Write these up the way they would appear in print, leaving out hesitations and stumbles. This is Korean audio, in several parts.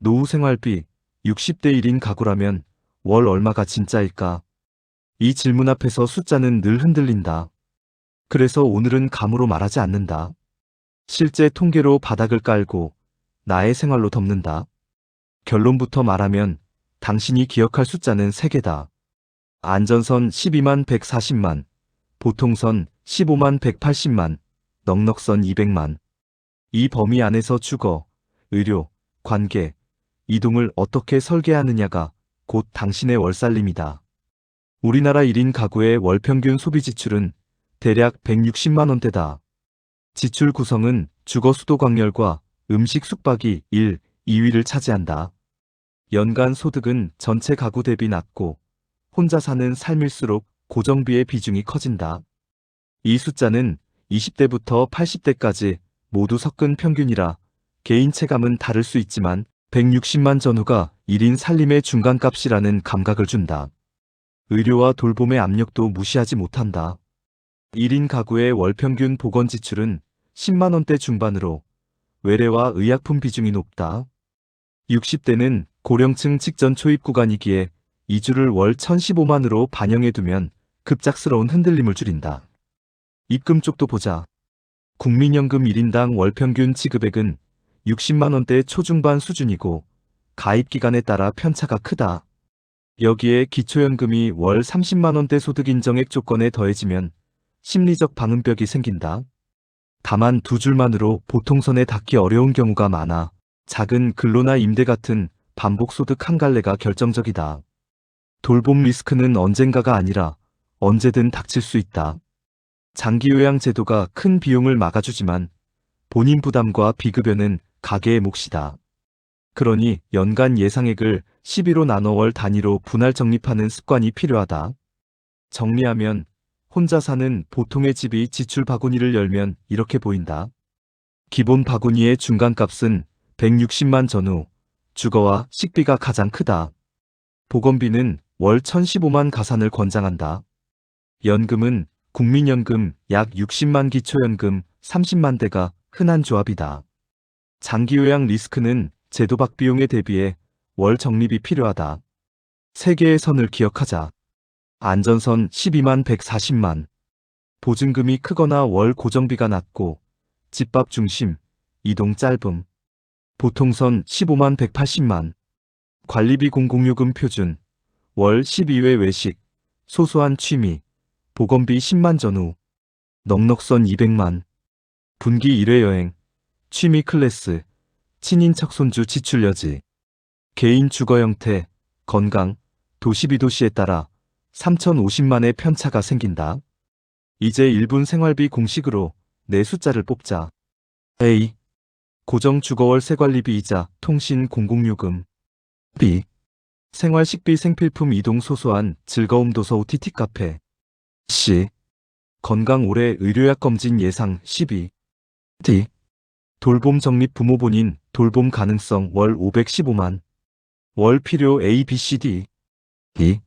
노후 생활비 60대 1인 가구라면 월 얼마가 진짜일까? 이 질문 앞에서 숫자는 늘 흔들린다. 그래서 오늘은 감으로 말하지 않는다. 실제 통계로 바닥을 깔고 나의 생활로 덮는다. 결론부터 말하면 당신이 기억할 숫자는 3개다. 안전선 12만 140만, 보통선 15만 180만, 넉넉선 200만. 이 범위 안에서 주거, 의료, 관계, 이동을 어떻게 설계하느냐가 곧 당신의 월살림이다. 우리나라 1인 가구의 월 평균 소비 지출은 대략 160만 원대다. 지출 구성은 주거 수도 광열과 음식 숙박이 1, 2위를 차지한다. 연간 소득은 전체 가구 대비 낮고 혼자 사는 삶일수록 고정비의 비중이 커진다. 이 숫자는 20대부터 80대까지 모두 섞은 평균이라 개인 체감은 다를 수 있지만 160만 전후가 1인 살림의 중간값이라는 감각을 준다. 의료와 돌봄의 압력도 무시하지 못한다. 1인 가구의 월평균 보건 지출은 10만 원대 중반으로 외래와 의약품 비중이 높다. 60대는 고령층 직전 초입 구간이기에 이주를 월 1,015만으로 반영해두면 급작스러운 흔들림을 줄인다. 입금 쪽도 보자. 국민연금 1인당 월평균 지급액은 60만 원대 초중반 수준이고 가입기간에 따라 편차가 크다. 여기에 기초연금이 월 30만 원대 소득 인정액 조건에 더해지면 심리적 방음벽이 생긴다. 다만 두 줄만으로 보통선에 닿기 어려운 경우가 많아 작은 근로나 임대 같은 반복 소득 한 갈래가 결정적이다. 돌봄 리스크는 언젠가가 아니라 언제든 닥칠 수 있다. 장기요양 제도가 큰 비용을 막아주지만 본인 부담과 비급여는 가계의 몫이다. 그러니 연간 예상액을 12로 나눠 월 단위로 분할 적립하는 습관이 필요하다. 정리하면 혼자 사는 보통의 집이 지출 바구니를 열면 이렇게 보인다. 기본 바구니의 중간값은 160만 전후, 주거와 식비가 가장 크다. 보건비는 월 1,015만 가산을 권장한다. 연금은 국민연금 약 60만, 기초연금 30만 대가 흔한 조합이다. 장기요양 리스크는 제도 밖 비용에 대비해 월 적립이 필요하다. 3개의 선을 기억하자. 안전선 12만 140만. 보증금이 크거나 월 고정비가 낮고 집밥 중심, 이동 짧음. 보통선 15만 180만. 관리비 공공요금 표준. 월 12회 외식, 소소한 취미, 보건비 10만 전후. 넉넉선 200만. 분기 1회 여행, 취미 클래스, 친인척 손주 지출 여지. 개인 주거 형태, 건강, 도시 비도시에 따라 3,050만의 편차가 생긴다. 이제 1분 생활비 공식으로 내 숫자를 뽑자. A. 고정 주거월세 관리비 이자 통신 공공요금. B. 생활식비 생필품 이동 소소한 즐거움 도서 OTT 카페. C. 건강 오래 의료약 검진 예상 12. D. 돌봄 적립 부모 본인 돌봄 가능성 월 515만. 월 필요 A, B, C, D. E.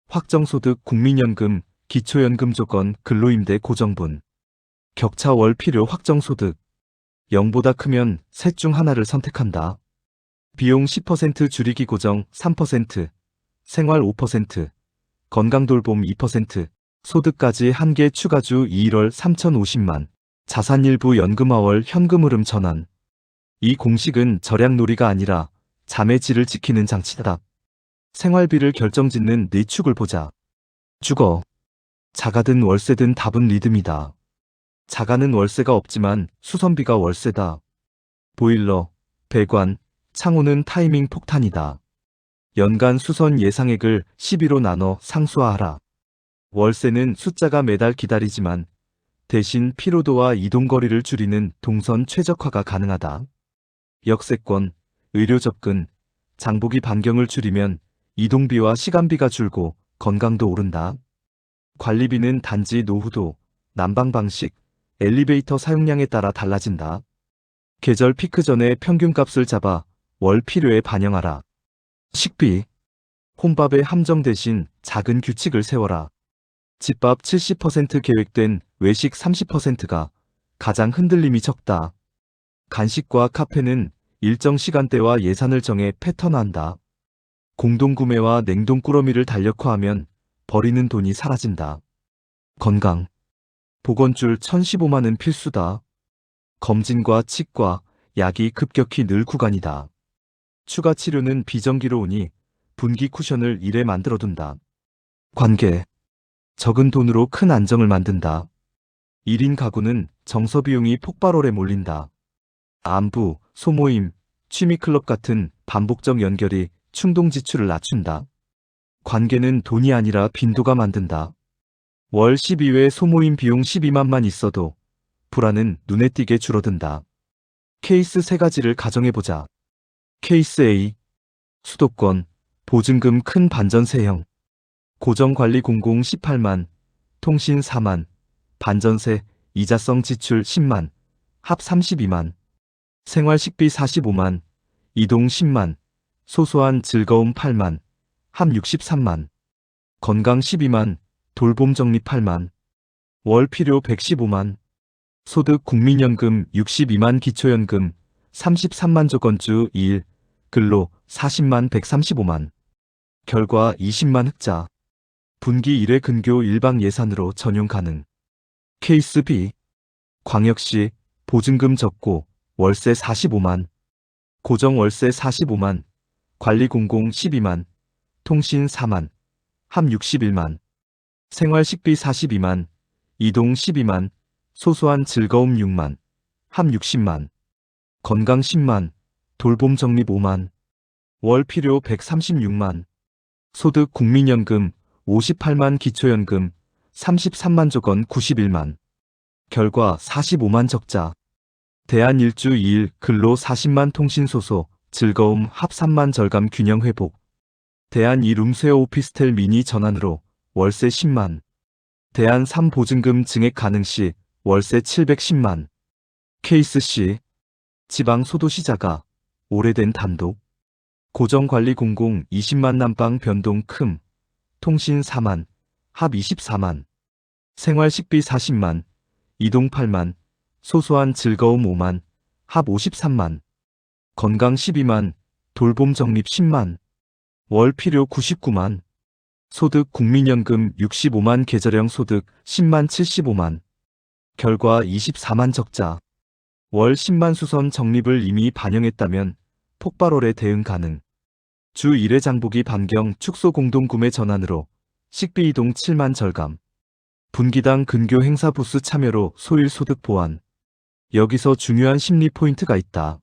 확정소득 국민연금 기초연금 조건 근로임대 고정분. 격차 월 필요 확정소득. 0보다 크면 셋 중 하나를 선택한다. 비용 10% 줄이기 고정 3%, 생활 5%, 건강돌봄 2%, 소득까지 한 개 추가주 2월 3,050만, 자산 일부 연금화월 현금 흐름 전환. 이 공식은 절약놀이가 아니라 잠의 질을 지키는 장치다. 생활비를 결정짓는 네 축을 보자. 주거. 자가든 월세든 답은 리듬이다. 자가는 월세가 없지만 수선비가 월세다. 보일러, 배관, 창호는 타이밍 폭탄이다. 연간 수선 예상액을 12로 나눠 상수화하라. 월세는 숫자가 매달 기다리지만 대신 피로도와 이동거리를 줄이는 동선 최적화가 가능하다. 역세권, 의료 접근, 장보기 반경을 줄이면 이동비와 시간비가 줄고 건강도 오른다. 관리비는 단지 노후도, 난방 방식, 엘리베이터 사용량에 따라 달라진다. 계절 피크 전에 평균값을 잡아 월 필요에 반영하라. 식비. 혼밥의 함정 대신 작은 규칙을 세워라. 집밥 70% 계획된 외식 30%가 가장 흔들림이 적다. 간식과 카페는 일정 시간대와 예산을 정해 패턴화한다. 공동구매와 냉동 꾸러미를 달력화하면 버리는 돈이 사라진다. 건강. 보건줄 1015만은 필수다. 검진과 치과, 약이 급격히 늘 구간이다. 추가 치료는 비정기로 오니 분기 쿠션을 일에 만들어둔다. 관계. 적은 돈으로 큰 안정을 만든다. 1인 가구는 정서 비용이 폭발오래 몰린다. 안부, 소모임, 취미클럽 같은 반복적 연결이 충동 지출을 낮춘다. 관계는 돈이 아니라 빈도가 만든다. 월 12회 소모임 비용 12만만 있어도 불안은 눈에 띄게 줄어든다. 케이스 3가지를 가정해보자. 케이스 A. 수도권, 보증금 큰 반전세형. 고정관리 공공 18만, 통신 4만, 반전세, 이자성 지출 10만, 합 32만. 생활식비 45만, 이동 10만, 소소한 즐거움 8만, 합 63만. 건강 12만, 돌봄 적립 8만. 월 필요 115만. 소득 국민연금 62만, 기초연금 33만, 조건주 2일, 근로 40만 135만. 결과 20만 흑자. 분기 1회 근교 일방 예산으로 전용 가능. 케이스 B. 광역시, 보증금 적고 월세 45만. 고정 월세 45만, 관리 공공 12만, 통신 4만, 합 61만. 생활식비 42만, 이동 12만, 소소한 즐거움 6만, 합 60만. 건강 10만, 돌봄 적립 5만. 월 필요 136만. 소득 국민연금 58만, 기초연금 33만, 조건 91만. 결과 45만 적자. 대안 일주 2일, 근로 40만, 통신 소소, 즐거움 합 3만, 절감 균형 회복. 대안 2 룸쉐어 오피스텔 미니 전환으로 월세 10만. 대안 3 보증금 증액 가능 시 월세 710만. 케이스 C. 지방 소도시자가, 오래된 단독. 고정관리 공공 20만, 난방 변동 큼, 통신 4만, 합 24만. 생활식비 40만, 이동 8만, 소소한 즐거움 5만, 합 53만. 건강 12만, 돌봄 적립 10만. 월 필요 99만. 소득 국민연금 65만, 계절형 소득 10만 75만. 결과 24만 적자. 월 10만 수선 적립을 이미 반영했다면 폭발월에 대응 가능. 주 1회 장보기 반경 축소 공동구매 전환으로 식비 이동 7만 절감. 분기당 근교 행사 부스 참여로 소일 소득 보완. 여기서 중요한 심리 포인트가 있다.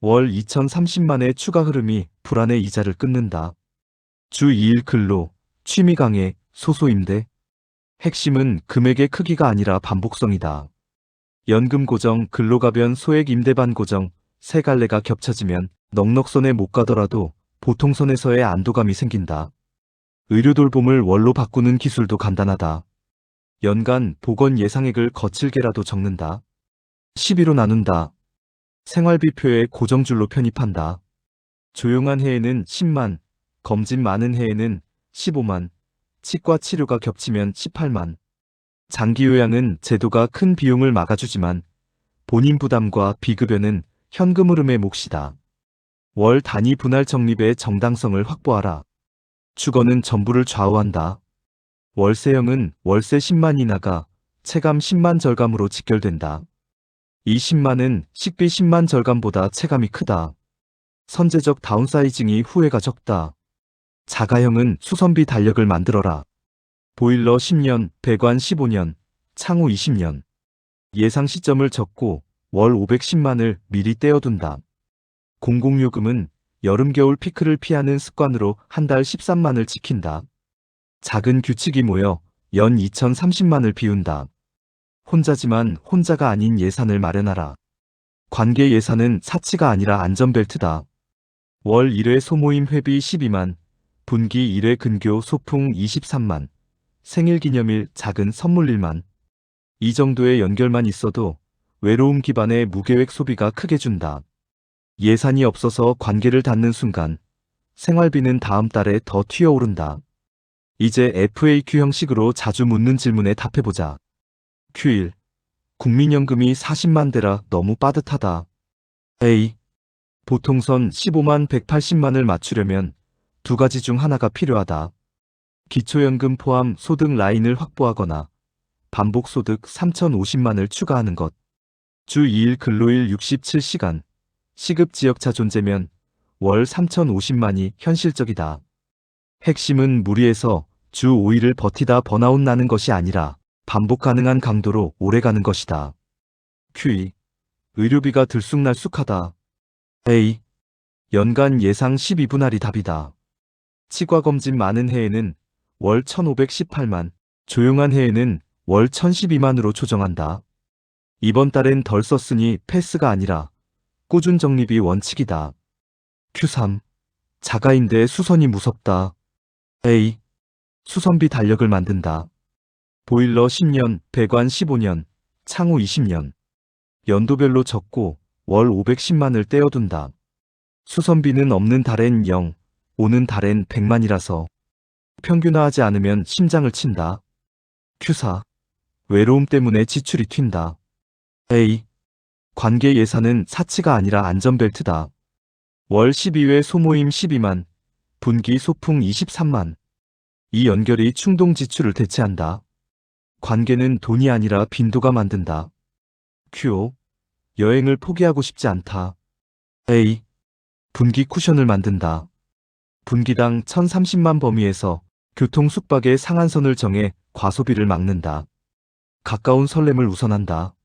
월 2030만의 추가 흐름이 불안의 이자를 끊는다. 주 2일 근로, 취미 강의, 소소임대. 핵심은 금액의 크기가 아니라 반복성이다. 연금 고정, 근로가변, 소액 임대반 고정, 세 갈래가 겹쳐지면 넉넉선에 못 가더라도 보통선에서의 안도감이 생긴다. 의료 돌봄을 월로 바꾸는 기술도 간단하다. 연간 보건 예상액을 거칠게라도 적는다. 12로 나눈다. 생활비표에 고정줄로 편입한다. 조용한 해에는 10만, 검진 많은 해에는 15만, 치과 치료가 겹치면 18만. 장기 요양은 제도가 큰 비용을 막아주지만 본인 부담과 비급여는 현금 흐름의 몫이다. 월 단위 분할 적립의 정당성을 확보하라. 주거는 전부를 좌우한다. 월세형은 월세 10만 이나가 체감 10만 절감으로 직결된다. 이 10만은 식비 10만 절감보다 체감이 크다. 선제적 다운사이징이 후회가 적다. 자가형은 수선비 달력을 만들어라. 보일러 10년, 배관 15년, 창호 20년. 예상 시점을 적고 월 510만을 미리 떼어둔다. 공공요금은 여름 겨울 피크를 피하는 습관으로 한 달 13만을 지킨다. 작은 규칙이 모여 연 2030만을 비운다. 혼자지만 혼자가 아닌 예산을 마련하라. 관계 예산은 사치가 아니라 안전벨트다. 월 1회 소모임 회비 12만, 분기 1회 근교 소풍 23만, 생일기념일 작은 선물 1만. 이 정도의 연결만 있어도 외로움 기반의 무계획 소비가 크게 준다. 예산이 없어서 관계를 닫는 순간 생활비는 다음 달에 더 튀어오른다. 이제 FAQ 형식으로 자주 묻는 질문에 답해보자. Q1. 국민연금이 40만 대라 너무 빠듯하다. A. 보통선 15만 180만을 맞추려면 두 가지 중 하나가 필요하다. 기초연금 포함 소득 라인을 확보하거나 반복소득 3,050만을 추가하는 것. 주 2일 근로일 67시간, 시급지역차 존재면 월 3,050만이 현실적이다. 핵심은 무리해서 주 5일을 버티다 번아웃 나는 것이 아니라 반복 가능한 강도로 오래가는 것이다. Q2. 의료비가 들쑥날쑥하다. A. 연간 예상 12분할이 답이다. 치과검진 많은 해에는 월 1,518만, 조용한 해에는 월 1,012만으로 조정한다. 이번 달엔 덜 썼으니 패스가 아니라 꾸준 적립이 원칙이다. Q3. 자가인데 수선이 무섭다. A. 수선비 달력을 만든다. 보일러 10년, 배관 15년, 창호 20년. 연도별로 적고 월 510만을 떼어둔다. 수선비는 없는 달엔 0, 오는 달엔 100만이라서 평균화하지 않으면 심장을 친다. Q4. 외로움 때문에 지출이 튄다. A. 관계 예산은 사치가 아니라 안전벨트다. 월 12회 소모임 12만, 분기 소풍 23만. 이 연결이 충동 지출을 대체한다. 관계는 돈이 아니라 빈도가 만든다. Q5. 여행을 포기하고 싶지 않다. A. 분기 쿠션을 만든다. 분기당 1,030만 범위에서 교통 숙박의 상한선을 정해 과소비를 막는다. 가까운 설렘을 우선한다.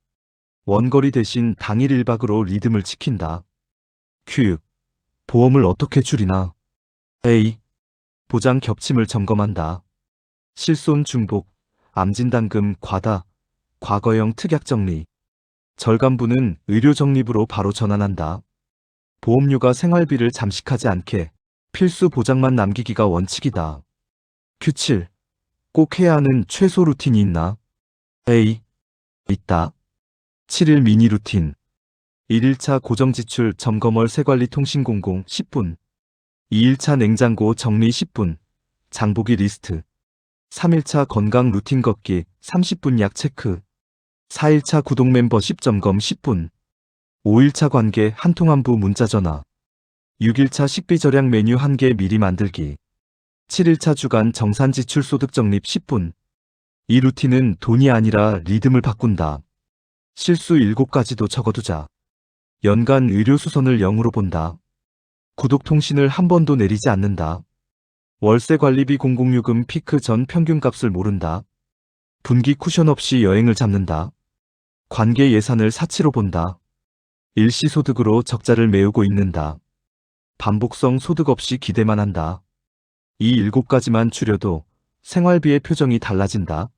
원거리 대신 당일 1박으로 리듬을 지킨다. Q6. 보험을 어떻게 줄이나? A. 보장 겹침을 점검한다. 실손 중복, 암진단금 과다, 과거형 특약 정리. 절감분은 의료 적립으로 바로 전환한다. 보험료가 생활비를 잠식하지 않게 필수 보장만 남기기가 원칙이다. Q7. 꼭 해야 하는 최소 루틴이 있나? A. 있다. 7일 미니 루틴. 1일차 고정지출 점검 월세관리 통신 공공 10분. 2일차 냉장고 정리 10분. 장보기 리스트. 3일차 건강 루틴 걷기 30분 약 체크. 4일차 구독 멤버십 점검 10분. 5일차 관계 한통 안부 문자 전화. 6일차 식비 절약 메뉴 1개 미리 만들기. 7일차 주간 정산 지출 소득 적립 10분. 이 루틴은 돈이 아니라 리듬을 바꾼다. 실수 7가지도 적어두자. 연간 의료 수선을 0으로 본다. 구독 통신을 한 번도 내리지 않는다. 월세 관리비 공공요금 피크 전 평균값을 모른다. 분기 쿠션 없이 여행을 잡는다. 관계 예산을 사치로 본다. 일시소득으로 적자를 메우고 있는다. 반복성 소득 없이 기대만 한다. 이 7가지만 줄여도 생활비의 표정이 달라진다.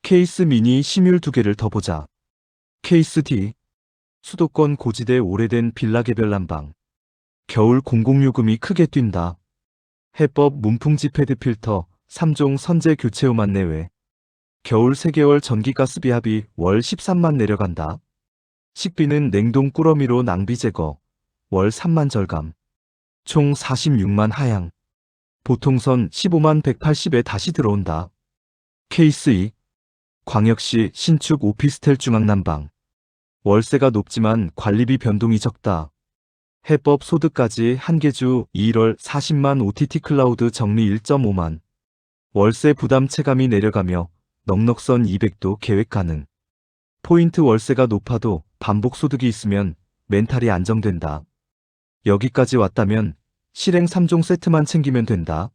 케이스 미니 시뮬 2개를 더 보자. 케이스 D. 수도권 고지대 오래된 빌라 개별 난방. 겨울 공공요금이 크게 뛴다. 해법 문풍지 패드 필터 3종 선제 교체 후만 내외. 겨울 3개월 전기가스비 합이 월 13만 내려간다. 식비는 냉동 꾸러미로 낭비 제거. 월 3만 절감. 총 46만 하향. 보통선 15만 180에 다시 들어온다. 케이스 2. 광역시 신축 오피스텔 중앙난방. 월세가 높지만 관리비 변동이 적다. 해법 소득까지 한개주 2월 40만 OTT 클라우드 정리 1.5만. 월세 부담 체감이 내려가며 넉넉선 200도 계획 가능. 포인트 월세가 높아도 반복 소득이 있으면 멘탈이 안정된다. 여기까지 왔다면 실행 3종 세트만 챙기면 된다.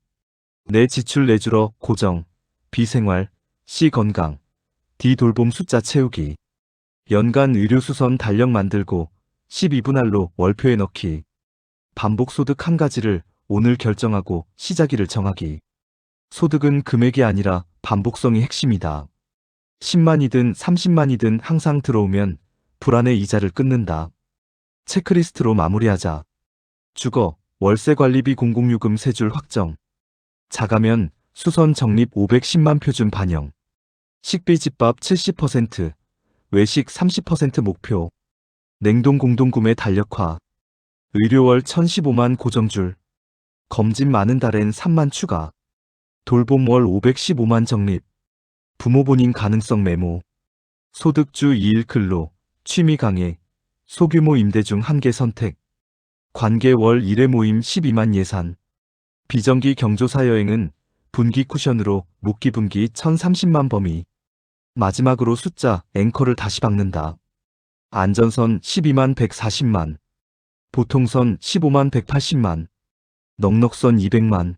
내 지출 내줄어 고정, B 생활, C 건강, D 돌봄 숫자 채우기. 연간 의료수선 달력 만들고 12분할로 월표에 넣기. 반복 소득 1가지를 오늘 결정하고 시작일을 정하기. 소득은 금액이 아니라 반복성이 핵심이다. 10만이든 30만이든 항상 들어오면 불안의 이자를 끊는다. 체크리스트로 마무리하자. 주거, 월세 관리비 공공요금 3줄 확정. 자가면 수선 적립 510만 표준 반영. 식비 집밥 70%, 외식 30% 목표. 냉동 공동구매 달력화. 의료월 1,015만 고정줄. 검진 많은 달엔 3만 추가. 돌봄 월 515만 적립. 부모 본인 가능성 메모. 소득주 2일 근로, 취미 강의, 소규모 임대 중 1개 선택. 관계 월 1회 모임 12만 예산. 비정기 경조사 여행은 분기 쿠션으로 묵기분기 1030만 범위. 마지막으로 숫자 앵커를 다시 박는다. 안전선 12만 140만. 보통선 15만 180만. 넉넉선 200만.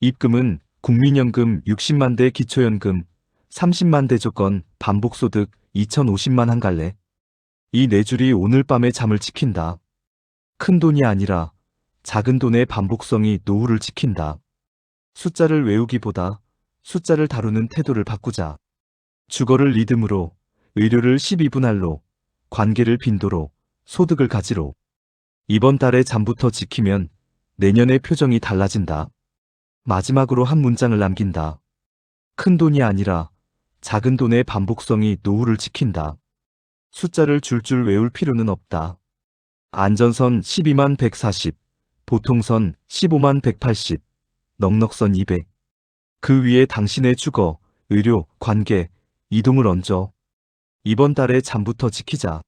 입금은 국민연금 60만 대 기초연금 30만 대 조건 반복소득 2050만 한 갈래. 이 네 줄이 오늘 밤의 잠을 지킨다. 큰 돈이 아니라 작은 돈의 반복성이 노후를 지킨다. 숫자를 외우기보다 숫자를 다루는 태도를 바꾸자. 주거를 리듬으로, 의료를 12분할로, 관계를 빈도로, 소득을 가지로. 이번 달의 잠부터 지키면 내년의 표정이 달라진다. 마지막으로 한 문장을 남긴다. 큰 돈이 아니라 작은 돈의 반복성이 노후를 지킨다. 숫자를 줄줄 외울 필요는 없다. 안전선 12만 140, 보통선 15만 180, 넉넉선 200. 그 위에 당신의 주거, 의료, 관계, 이동을 얹어. 이번 달의 잠부터 지키자.